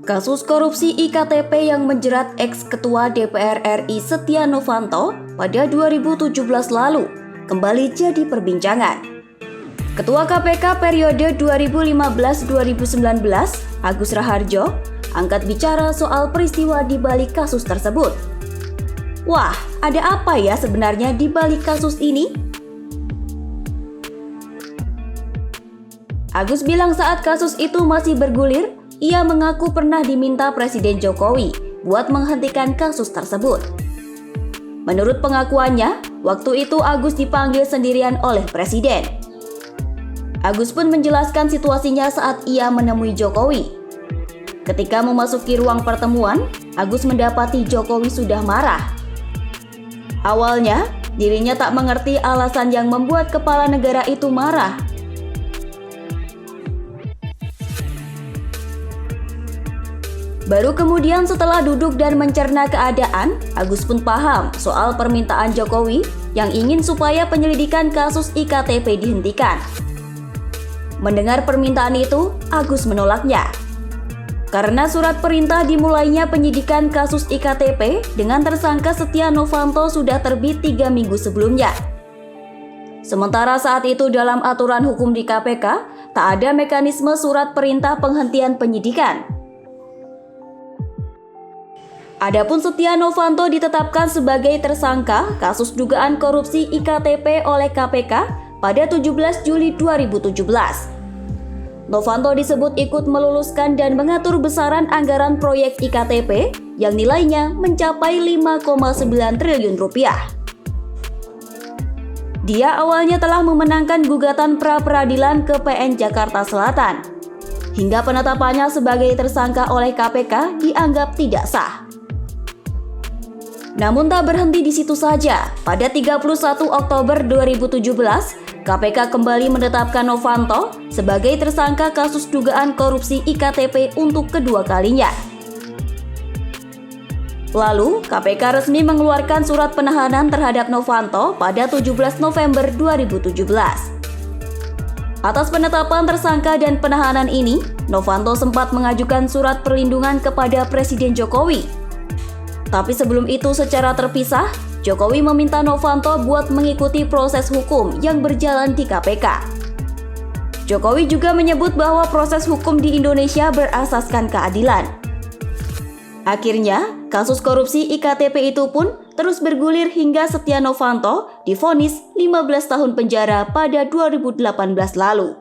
Kasus korupsi e-KTP yang menjerat ex-ketua DPR RI Setya Novanto pada 2017 lalu kembali jadi perbincangan. Ketua KPK periode 2015-2019, Agus Rahardjo, angkat bicara soal peristiwa di balik kasus tersebut. Wah, ada apa ya sebenarnya di balik kasus ini? Agus bilang saat kasus itu masih bergulir, ia mengaku pernah diminta Presiden Jokowi buat menghentikan kasus tersebut. Menurut pengakuannya, waktu itu Agus dipanggil sendirian oleh Presiden. Agus pun menjelaskan situasinya saat ia menemui Jokowi. Ketika memasuki ruang pertemuan, Agus mendapati Jokowi sudah marah. Awalnya, dirinya tak mengerti alasan yang membuat kepala negara itu marah. Baru kemudian setelah duduk dan mencerna keadaan, Agus pun paham soal permintaan Jokowi yang ingin supaya penyelidikan kasus e-KTP dihentikan. Mendengar permintaan itu, Agus menolaknya. Karena surat perintah dimulainya penyidikan kasus e-KTP dengan tersangka Setya Novanto sudah terbit 3 minggu sebelumnya. Sementara saat itu dalam aturan hukum di KPK, tak ada mekanisme surat perintah penghentian penyidikan. Adapun Setya Novanto ditetapkan sebagai tersangka kasus dugaan korupsi e-KTP oleh KPK pada 17 Juli 2017. Novanto disebut ikut meluluskan dan mengatur besaran anggaran proyek e-KTP yang nilainya mencapai 5,9 triliun rupiah. Dia awalnya telah memenangkan gugatan pra-peradilan ke PN Jakarta Selatan. Hingga penetapannya sebagai tersangka oleh KPK dianggap tidak sah. Namun tak berhenti di situ saja. Pada 31 Oktober 2017, KPK kembali menetapkan Novanto sebagai tersangka kasus dugaan korupsi e-KTP untuk kedua kalinya. Lalu, KPK resmi mengeluarkan surat penahanan terhadap Novanto pada 17 November 2017. Atas penetapan tersangka dan penahanan ini, Novanto sempat mengajukan surat perlindungan kepada Presiden Jokowi. Tapi sebelum itu secara terpisah, Jokowi meminta Novanto buat mengikuti proses hukum yang berjalan di KPK. Jokowi juga menyebut bahwa proses hukum di Indonesia berasaskan keadilan. Akhirnya, kasus korupsi e-KTP itu pun terus bergulir hingga Setya Novanto divonis 15 tahun penjara pada 2018 lalu.